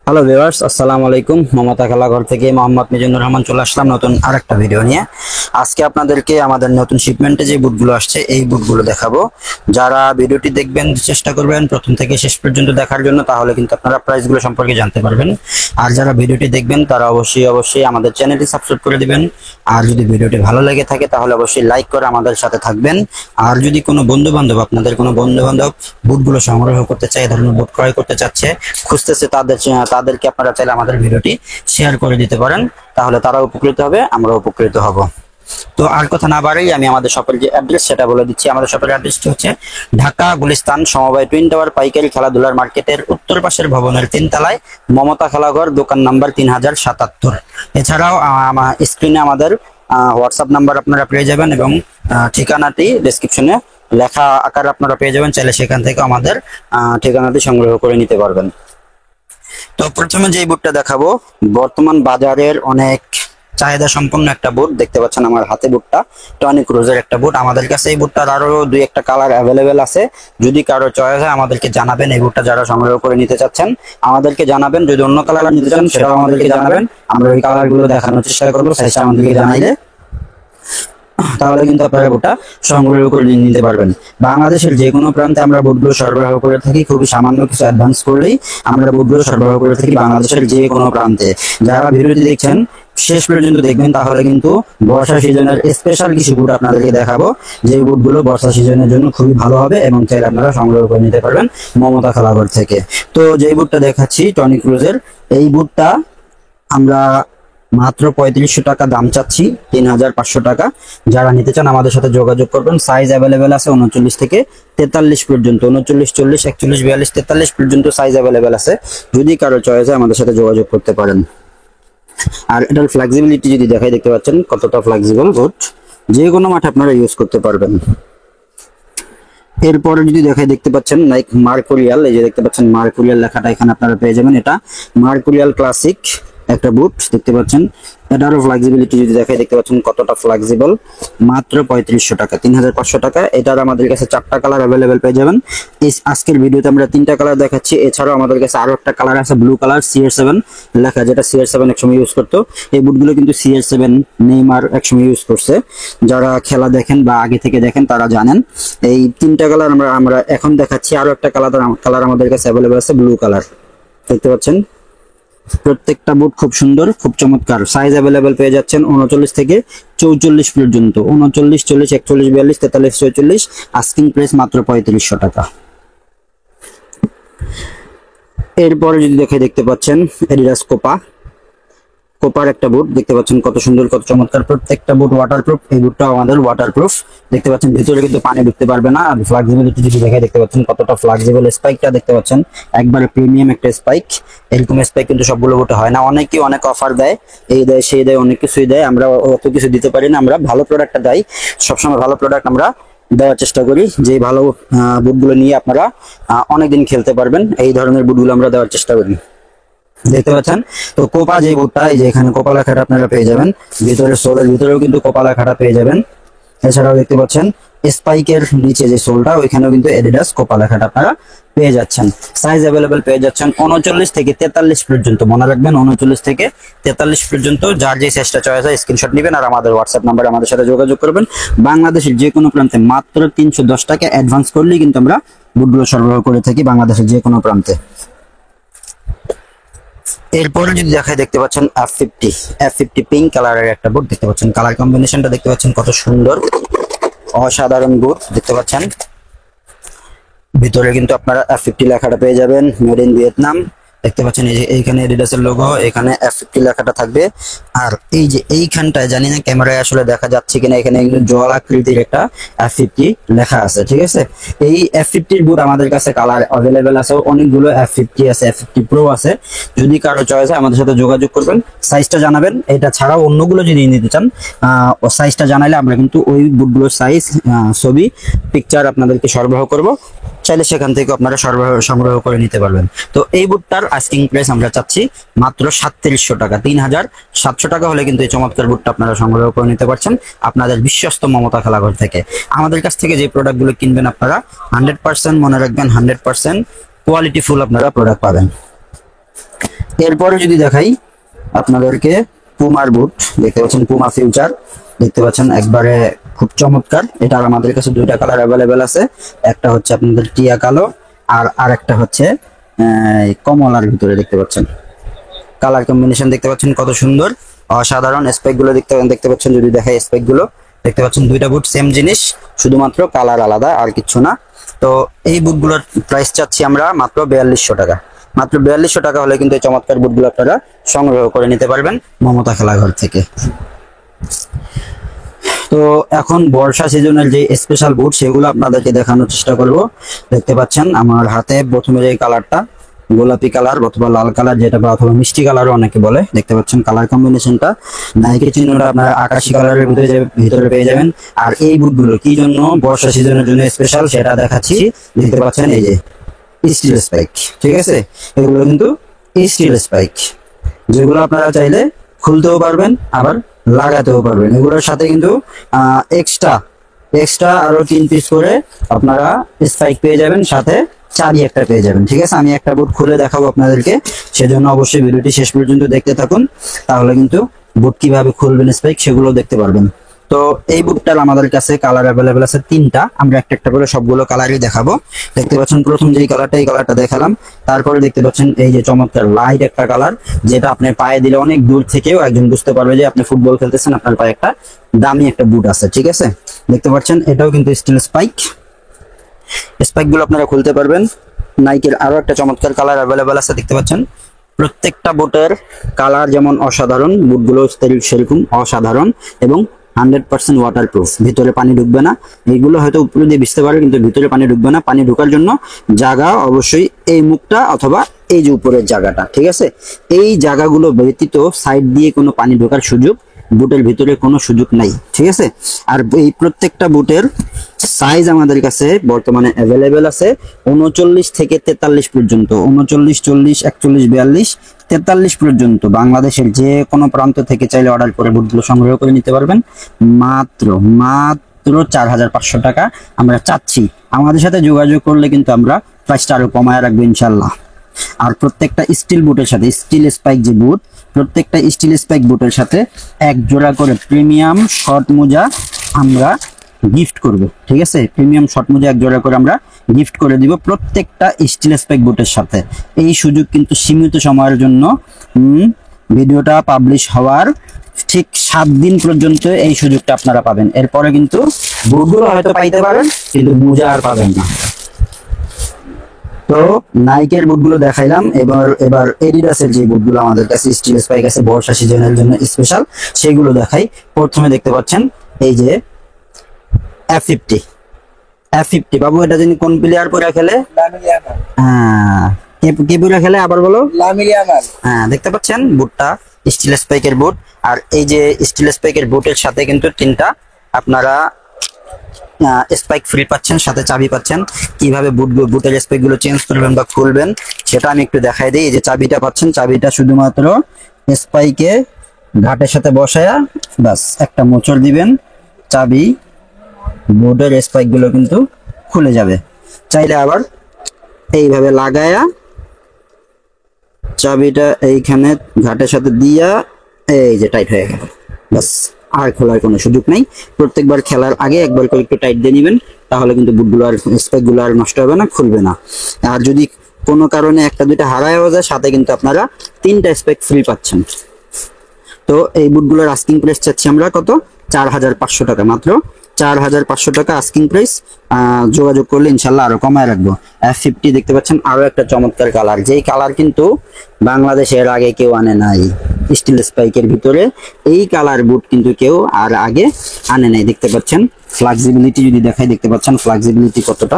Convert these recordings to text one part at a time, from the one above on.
Hello viewers, আসসালামু আলাইকুম। মমতা খেলাঘর থেকে মোহাম্মদ মিজানুর রহমান চলে আসলাম নতুন আরেকটা ভিডিও নিয়ে। আজকে আপনাদেরকে আমাদের নতুন শিপমেন্টে যে বুটগুলো আসছে এই বুটগুলো দেখাবো। যারা ভিডিওটি দেখবেন চেষ্টা করবেন প্রথম থেকে শেষ পর্যন্ত দেখার জন্য, তাহলে কিন্তু আপনারা প্রাইসগুলো সম্পর্কে জানতে পারবেন। আর যারা ভিডিওটি দেখবেন তারা অবশ্যই আমাদের চ্যানেলটি সাবস্ক্রাইব করে দিবেন। আর যদি ভিডিওটি ভালো লেগে থাকে তাহলে অবশ্যই লাইক করে আমাদের সাথে থাকবেন। আর যদি কোনো আপনাদের কোনো বন্ধু বান্ধব বুটগুলো সংগ্রহ করতে চায়, এই ধরনের বুট ক্রয় করতে চাচ্ছে, খুঁজতেছে, তাদেরকে আপনারা চাইলে আমাদের ভিডিওটি শেয়ার করে দিতে পারেন। তাহলে তারা উপকৃত হবে, আমরা উপকৃত হব। তো আর কথা না বাড়াই আমি আমাদের শপের যে অ্যাড্রেস সেটা বলে দিচ্ছি। আমাদের শপের অ্যাড্রেসটি হচ্ছে ঢাকা গুলিস্তান সমবায় টুইন টাওয়ার পাইকারি খেলাধুলার মার্কেটের উত্তর পাশের ভবনের 3 তলায় মমতা খেলাঘর, দোকান নাম্বার 3077। এছাড়াও আমার স্ক্রিনে আমাদের হোয়াটসঅ্যাপ নাম্বার আপনারা পেয়ে যাবেন এবং ঠিকানাটি ডেসক্রিপশনে লেখা আকারে আপনারা পেয়ে যাবেন। চাইলে সেখান থেকে আমাদের ঠিকানাটি সংগ্রহ করে নিতে পারবেন। তো প্রথমে যে বুটটা দেখাবো, বর্তমান বাজারের অনেক চাহিদা সম্পন্ন একটা বুট দেখতে পাচ্ছেন আমার হাতে। বুটটা টনি ক্রুজের একটা বুট। আমাদের কাছে এই বুটটার আরো দুই একটা কালার অ্যাভেলেবেল আছে। যদি কারো চয়েস হয় আমাদেরকে জানাবেন। এই বুটটা যারা সংগ্রহ করে নিতে চাচ্ছেন আমাদেরকে জানাবেন। যদি অন্য কালার নিতে চান সেটাও আমাদেরকে জানাবেন। আমরা ওই কালার গুলো দেখানোর চেষ্টা করবো। সাইজটা আমাদেরকে জানাইলে তাহলে কিন্তু আপনারা বুটটা সংগ্রহ করে নিতে পারবেন। বাংলাদেশের যে কোনো প্রান্তে আমরা বুটগুলো সরবরাহ করে থাকি। খুবই সামান্য কিছু অ্যাডভান্স করলেই আমরা বুটগুলো সরবরাহ করে থাকি বাংলাদেশের যে কোনো প্রান্তে। যারা ভিডিওটি দেখছেন শেষ পর্যন্ত দেখবেন, তাহলে কিন্তু বর্ষা সিজনের স্পেশাল কিছু বুট আপনাদেরকে দেখাবো, যে বুটগুলো বর্ষা সিজনের জন্য খুবই ভালো হবে এবং চাইলে আপনারা সংগ্রহ করে নিতে পারবেন মমতা খেলাঘর থেকে। তো যে বুটটা দেখাচ্ছি টনি ক্রুজের, এই বুটটা আমরা মাত্র 3500 টাকা দাম চাচ্ছি, 3500 টাকা। যারা নিতে চান আমাদের সাথে যোগাযোগ করবেন। সাইজ অ্যাভেলেবেল আছে 39 থেকে 43 পর্যন্ত। 39, 40, 41, 42, 43 পর্যন্ত সাইজ অ্যাভেলেবেল আছে। যদি কারো চয়েস হয় আমাদের সাথে যোগাযোগ করতে পারেন। আর এটার ফ্লেক্সিবিলিটি যদি দেখাই, দেখতে পাচ্ছেন কতটা ফ্লেক্সিবল বুট, যে কোনো মাঠে আপনারা ইউজ করতে পারবেন। এরপরে যদি দেখাই, দেখতে পাচ্ছেন লাইক মার্কুরিয়াল, এই যে দেখতে পাচ্ছেন মার্কুরিয়াল লেখাটা এখানে আপনারা পেয়ে যাবেন। এটা মার্কুরিয়াল ক্লাসিক একটা বুট দেখতে পাচ্ছেন। এটারও ফ্লেক্সিবিলিটি যদি দেখাই, দেখতে পাচ্ছেন কতটা ফ্লেক্সিবল। মাত্র 3500 টাকা, 3500 টাকা। এটার আমাদের কাছে 4টা কালার অ্যাভেলেবেল পেয়ে যাবেন। এই আজকের ভিডিওতে আমরা 3টা কালার দেখাচ্ছি। এছাড়াও আমাদের কাছে আরো একটা কালার আছে ব্লু কালার, CR7 লেখা, যেটা CR7 একসময় ইউজ করতো। এই বুটগুলো কিন্তু CR7 নেইমার একসময় ইউজ করছে। যারা খেলা দেখেন বা আগে থেকে দেখেন তারা জানেন। এই 3টা কালার আমরা এখন দেখাচ্ছি। আরো একটা কালার আমাদের কাছে অ্যাভেলেবেল আছে, ব্লু কালার দেখতে পাচ্ছেন। প্রত্যেকটা বুট খুব সুন্দর, খুব চমৎকার। সাইজ অ্যাভেলেবেল পেয়ে যাচ্ছেন 39 থেকে 44 পর্যন্ত। 39, 40, 41, 42, 43, 44। আস্কিং প্রাইস মাত্র 3500 টাকা। এরপরে যদি দেখতে পাচ্ছেন এডিডাস কোপার একটা বুট দেখতে পাচ্ছেন, কত সুন্দর, কত চমৎকার। প্রত্যেকটা বুট ওয়াটারপ্রুফ। এই বুটটাও আমাদের ওয়াটারপ্রুফ দেখতে পাচ্ছেন। ভিতরে কিন্তু পানি ঢুকতে পারবে না। আর ফ্লেক্সিবিলিটি যদি দেখাই, দেখতে পাচ্ছেন কতটা ফ্লেক্সিবল। স্পাইকটা দেখতে পাচ্ছেন একবারে প্রিমিয়াম একটা স্পাইক। এরকম স্পাইক কিন্তু সবগুলো বুটে হয় না। অনেকেই অনেক অফার দেয়, এই দেয় সেই দেয়, অনেক কিছুই দেয়। আমরা অত কিছু দিতে পারি না। আমরা ভালো প্রোডাক্টটা দেই, সবসময় ভালো প্রোডাক্ট আমরা দেওয়ার চেষ্টা করি, যে ভালো বুটগুলো নিয়ে আপনারা অনেকদিন খেলতে পারবেন। এই ধরনের বুটগুলো আমরা দেওয়ার চেষ্টা করি। দেখতে পাচ্ছেন তো কোপা যে বুটটা, এই যে এখানে কোপা লেখাটা আপনারা পেয়ে যাবেন। ভিতরে সোলের ভিতরেও কিন্তু কোপা লেখাটা পেয়ে যাবেন। এছাড়াও দেখতে পাচ্ছেন স্পাইকের নিচে যে সোলটা, ওইখানেও কিন্তু এডিডাস কোপা লেখাটা আপনারা পেয়ে যাচ্ছেন। সাইজ অ্যাভেলেবেল পেয়ে যাচ্ছেন 39 থেকে 43 পর্যন্ত। মনে রাখবেন 39 থেকে 43 পর্যন্ত। যার যে সাইজটা চয়েস হয় স্ক্রিনশট নেবেন আর আমাদের হোয়াটসঅ্যাপ নাম্বারে আমাদের সাথে যোগাযোগ করবেন। বাংলাদেশের যে কোনো প্রান্তে মাত্র 310 টাকা অ্যাডভান্স করলেই কিন্তু আমরা বুটগুলো সরবরাহ করে থাকি বাংলাদেশের যে কোনো প্রান্তে। এরপরে যদি দেখায়, দেখতে পাচ্ছেন F50 পিঙ্ক কালারের একটা বুট দেখতে পাচ্ছেন। কালার কম্বিনেশনটা দেখতে পাচ্ছেন কত সুন্দর, অসাধারণ বুট দেখতে পাচ্ছেন। ভিতরে কিন্তু আপনারা F50 লেখাটা পেয়ে যাবেন, মেড ইন ভিয়েতনাম দেখতে পাচ্ছেন। এই যে এইখানে এডিডাসের লোগো, এখানে F50 লেখাটা থাকবে। আর এই যে এইখানটায় জানি না ক্যামেরায় আসলে দেখা যাচ্ছে কিনা, এখানে জল আকৃতির একটা F50 লেখা আছে, ঠিক আছে। এই F50 বুট আমাদের কাছে কালার অ্যাভেলেবেল আছে, অনেকগুলো F50 আছে, F50 প্রো আছে। যদি কারো চয়েস হয় আমাদের সাথে যোগাযোগ করবেন, সাইজটা জানাবেন। এটা ছাড়াও অন্যগুলো যদি নিতে চান সাইজটা জানাইলে আমরা কিন্তু ওই বুটগুলোর সাইজ, ছবি, পিকচার আপনাদেরকে সরবরাহ করব। চাইলে সেখান থেকে আপনারা সংগ্রহ করে নিতে পারবেন। তো এই বুটটার আস্কিং প্রাইস আমরা চাচ্ছি মাত্র 3700 টাকা। 3700 টাকা হলে কিন্তু এই চমৎকার বুটটা আপনারা সংগ্রহ করে নিতে পারছেন আপনাদের বিশ্বস্ত মমতা খেলাঘর থেকে। আমাদের কাছ থেকে যে প্রোডাক্টগুলো কিনবেন আপনারা 100% মনে রাখবেন, 100% কোয়ালিটি ফুল আপনারা প্রোডাক্ট পাবেন। এরপরে যদি দেখাই আপনাদেরকে পুমার বুট, দেখতে পাচ্ছেন পুমা ফিউচার, দেখতে পাচ্ছেন একবারে খুব চমৎকার। এটার আমাদের কাছে দুইটা কালার অ্যাভেলেবেল আছে, একটা হচ্ছে আপনাদের টিয়া কালো আর আরেকটা হচ্ছে কমলার ভিতরে। দেখতে পাচ্ছেন কালার কম্বিনেশন, দেখতে পাচ্ছেন কত সুন্দর, অসাধারণ। স্পেক গুলো দেখতে পাচ্ছেন, যদি দেখাই স্পেক গুলো দেখতে পাচ্ছেন, দুইটা বুট সেম জিনিস, শুধুমাত্র কালার আলাদা আর কিছু না। তো এই বুটগুলোর প্রাইস চাচ্ছি আমরা মাত্র 4200 টাকা। মাত্র 4200 টাকা হলে কিন্তু এই চমৎকার বুটগুলো আপনারা সংগ্রহ করে নিতে পারবেন মমতা খেলাঘর থেকে। তো এখন বর্ষা সিজনের যে স্পেশাল বুট সেগুলো আপনাদেরকে দেখানোর চেষ্টা করব। দেখতে পাচ্ছেন আমার হাতে প্রথমে যে কালারটা গোলাপি কালার অথবা লাল কালার, যেটা বা অথবা মিষ্টি কালারও অনেকে বলে। দেখতে পাচ্ছেন কালার কম্বিনেশনটা, নাইকের চিহ্নটা আপনারা আকাশি কালারের ভিতরে পেয়ে যাবেন। আর এই বুটগুলো কি জন্য বর্ষা সিজনের জন্য স্পেশাল সেটা দেখাচ্ছি। দেখতে পাচ্ছেন এই যে স্টিল স্পাইক, ঠিক আছে, এগুলো কিন্তু স্টিল স্পাইক, যেগুলো আপনারা চাইলে খুলতেও পারবেন আবার লাগাতেও পারবেন। এগুলোর সাথে কিন্তু এক্সট্রা আরো 3 পিস করে আপনারা স্পাইক পেয়ে যাবেন, সাথে চাবি একটা পেয়ে যাবেন। ঠিক আছে, আমি একটা বুট খুলে দেখাবো আপনাদেরকে, সেজন্য অবশ্যই ভিডিওটি শেষ পর্যন্ত দেখতে থাকুন, তাহলে কিন্তু বুট কিভাবে খুলবেন স্পাইক সেগুলো দেখতে পারবেন। তো এই বুটটার আমাদের কাছে কালার অ্যাভেলেবেল আছে 3টা, আমরা একটা একটা করে সবগুলো কালারই দেখাবো। দেখতে পাচ্ছেন প্রথম যেই কালারটা, এই কালারটা দেখালাম। তারপরে দেখতে পাচ্ছেন এই যে চমৎকার লাইট একটা কালার, যেটা আপনার পায়ে দিলে অনেক দূর থেকেও একজন বুঝতে পারবে যে আপনি ফুটবল খেলতেছেন, আপনার পায়ে একটা দামি একটা বুট আছে। ঠিক আছে, দেখতে পাচ্ছেন এটাও কিন্তু স্টিল স্পাইক। স্পাইক গুলো আপনারা খুলতে পারবেন। নাইকের আরো একটা চমৎকার কালার অ্যাভেলেবেল আছে, দেখতে পাচ্ছেন প্রত্যেকটা বুটের কালার যেমন অসাধারণ, বুটগুলো সেরকম অসাধারণ এবং 100% ওয়াটারপ্রুফ, ভিতরে পানি ঢুকবে না। এইগুলো হয়তো উপরে দিয়ে ভিজতে পারে কিন্তু ভিতরে পানি ঢুকবে না। পানি ঢোকার জন্য জায়গা অবশ্যই এই মুখটা অথবা এই যে উপরের জায়গাটা, ঠিক আছে, এই জায়গাগুলো ব্যতীত সাইড দিয়ে কোনো পানি ঢোকার সুযোগ বুটের ভিতরে কোনো সুযোগ নাই। ঠিক আছে, আর এই প্রত্যেকটা বুটের সাইজ আমাদের কাছে বর্তমানে অ্যাভেলেবেল আছে 39 থেকে 43 পর্যন্ত, 39, 40, 41, 42, 43 পর্যন্ত বাংলাদেশের যে কোনো প্রান্ত থেকে চাইলে অর্ডার করে বুটগুলো সংগ্রহ করে নিতে পারবেন মাত্র 4500 টাকা আমরা চাচ্ছি। আমাদের সাথে যোগাযোগ করলে কিন্তু আমরা প্রাইসটা আরো কমায় রাখবো ইনশাল্লাহ। আর প্রত্যেকটা স্টিল বুটের সাথে, স্টিল স্পাইক যে বুট, প্রত্যেকটা স্টিল স্পাইক বুটের সাথে এক জোড়া করে প্রিমিয়াম শর্ট মোজা আমরা গিফট করব। ঠিক আছে, প্রিমিয়াম শর্ট মোজা এক জোড়া করে আমরা গিফট করে দিব প্রত্যেকটা স্টিল স্পাইক বুটের সাথে। এই সুযোগ কিন্তু সীমিত সময়ের জন্য, ভিডিওটা পাবলিশ হওয়ার ঠিক 7 দিন পর্যন্ত এই সুযোগটা আপনারা পাবেন। এরপরে কিন্তু বুটগুলো হয়তো পাইতে পারেন কিন্তু মোজা আর পাবেন না। তো নাইকের বুটগুলো দেখাইলাম, এবার এডিডাসের যে বুটগুলো আমাদের কাছে স্টিল স্পাইক আছে বর্ষা সিজনের জন্য স্পেশাল, সেগুলো দেখাই। প্রথমে দেখতে পাচ্ছেন এই যে F50 বাবু, এটা যিনি কোন প্লেয়ার পরে খেলে? হ্যাঁ, কে পরে খেলে আবার বলো? হ্যাঁ, দেখতে পাচ্ছেন বুটটা স্টিল স্পাইকের বুট। আর এই যে স্টিল স্পাইকের বুটের সাথে কিন্তু 3টা আপনারা স্পাইক ফ্রি পাচ্ছেন, সাথে চাবি পাচ্ছেন। কিভাবে বুটের স্পাইক গুলো চেঞ্জ করবেন বা খুলবেন সেটা আমি একটু দেখাই দিই। এই যে চাবিটা পাচ্ছেন, চাবিটা শুধুমাত্র স্পাইকে ঘাটের সাথে বসায়া বাস একটা মোচড় দিবেন, চাবি বুটের স্পাইক গুলো কিন্তু খুলে যাবে। চাইলে আবার এইভাবে লাগায়া চাবিটা এইখানে ঘাটের সাথে দিয়া এই যে টাইট হয়ে গেল, বাস আর খোলার কোনো সুযোগ নাই। প্রত্যেকবার খেলার আগে একবার করে একটু টাইট দিয়ে নেবেন, তাহলে কিন্তু বুটগুলো আর স্পাইকগুলো আর নষ্ট হবে না, খুলবে না। আর যদি কোনো কারণে একটা দুইটা হারায়ও যায়, সাথে কিন্তু আপনারা 3টা স্পাইক ফ্রি পাচ্ছেন। তো এই বুটগুলোর আস্কিং প্রাইস চাচ্ছি আমরা কত? 4500 টাকা, মাত্র 4500 টাকা আস্কিং প্রাইস। যোগাযোগ করলে ইনশাল্লাহ আরো কমায় রাখবো। F50 দেখতে পাচ্ছেন আরো একটা চমৎকার কালার, যেই কালার কিন্তু বাংলাদেশের আগে কেউ আনে নাই। স্টিল স্পাইকের ভিতরে এই কালার বুট কিন্তু কেউ আর আগে আনে নাই। দেখতে পাচ্ছেন ফ্লেক্সিবিলিটি যদি দেখাই, দেখতে পাচ্ছেন ফ্লেক্সিবিলিটি কতটা।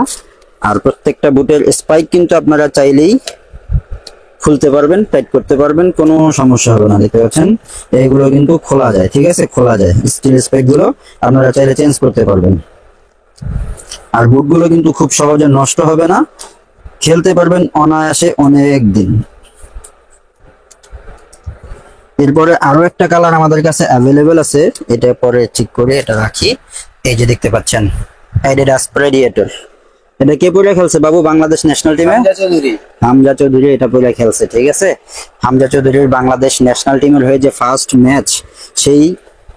আর প্রত্যেকটা বুটের স্পাইক কিন্তু আপনারা চাইলেই খুলতে পারবেন, টাইট করতে পারবেন, কোনো সমস্যা হবে না। দেখতে পাচ্ছেন এইগুলো কিন্তু খোলা যায়, ঠিক আছে, খোলা যায়। স্টিল স্পাইক গুলো আপনারা চাইলে চেঞ্জ করতে পারবেন। আর বুটগুলো কিন্তু খুব সহজে নষ্ট হবে না, খেলতে পারবেন অনায়াসে অনেক দিন। এরপরে আরো একটা কালার আমাদের কাছে অ্যাভেলেবেল আছে, এটা পরে ঠিক করে এটা রাখি। এই যে দেখতে পাচ্ছেন অ্যাডিডাস প্রেডিয়েটর, এটা কে পরে খেলছে বাবু বাংলাদেশ ন্যাশনাল টিমে? হামজা চৌধুরী এটা পরে খেলছে, ঠিক আছে। হামজা চৌধুরীর বাংলাদেশ ন্যাশনাল টিমের হয়ে যে ফার্স্ট ম্যাচ, সেই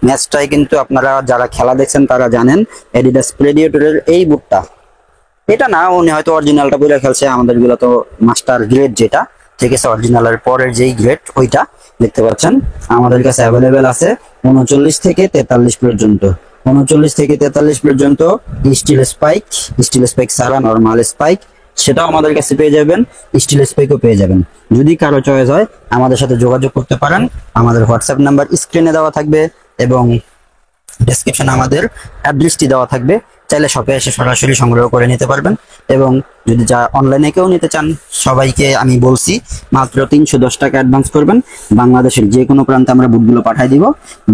ম্যাচটাই কিন্তু আপনারা যারা খেলা দেখছেন তারা জানেন। অ্যাডিডাস প্রেডিয়েটরের এই বুটটা, এটা না উনি হয়তো অরিজিনালটা পরে খেলছে, আমাদের গুলো তো মাস্টার গ্রেড যেটা, ঠিক আছে। অরিজিনালের পরের যেই গ্রেড ওইটা দেখতে পাচ্ছেন আমাদের কাছে অ্যাভেলেবেল আছে 39 থেকে 43 পর্যন্ত। 39 থেকে 43 পর্যন্ত স্টিল স্পাইক ছাড়া নরমাল স্পাইক, সেটাও আমাদের কাছে পেয়ে যাবেন। স্টিল স্পাইকও পেয়ে যাবেন। যদি কারো চয়েস হয় আমাদের সাথে যোগাযোগ করতে পারেন। আমাদের হোয়াটসঅ্যাপ নাম্বার স্ক্রিনে দেওয়া থাকবে এবং ডেসক্রিপশনে আমাদের অ্যাড্রেসটি দেওয়া থাকবে। চাইলে শপে এসে সরাসরি সংগ্রহ করে নিতে পারবেন। এবং যদি যা অনলাইনে কেউ নিতে চান, সবাইকে আমি বলছি মাত্র 310 টাকা অ্যাডভান্স করবেন। বাংলাদেশের যে কোনো প্রান্তে আমরা বুটগুলো পাঠিয়ে দিব।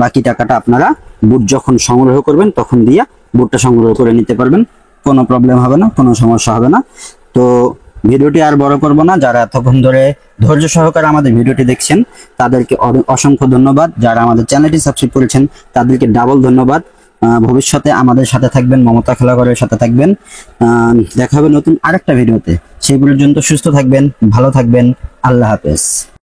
বাকি টাকাটা আপনারা বুট যখন সংগ্রহ করবেন তখন দিয়ে বুটটা সংগ্রহ করে নিতে পারবেন। কোনো প্রবলেম হবে না, কোনো সমস্যা হবে না। তো ভিডিওটি আর বড় করব না। যারা এতক্ষণ ধরে ধৈর্য সহকারে আমাদের ভিডিওটি দেখছেন তাদেরকে অসংখ্য ধন্যবাদ। যারা আমাদের চ্যানেলটি সাবস্ক্রাইব করেছেন তাদেরকে ডাবল ধন্যবাদ। ভবিষ্যতে আমাদের সাথে থাকবেন, মমতা খেলাঘরের সাথে থাকবেন। দেখা হবে নতুন আরেকটা ভিডিওতে। সেই পর্যন্ত সুস্থ থাকবেন, ভালো থাকবেন। আল্লাহ হাফেজ।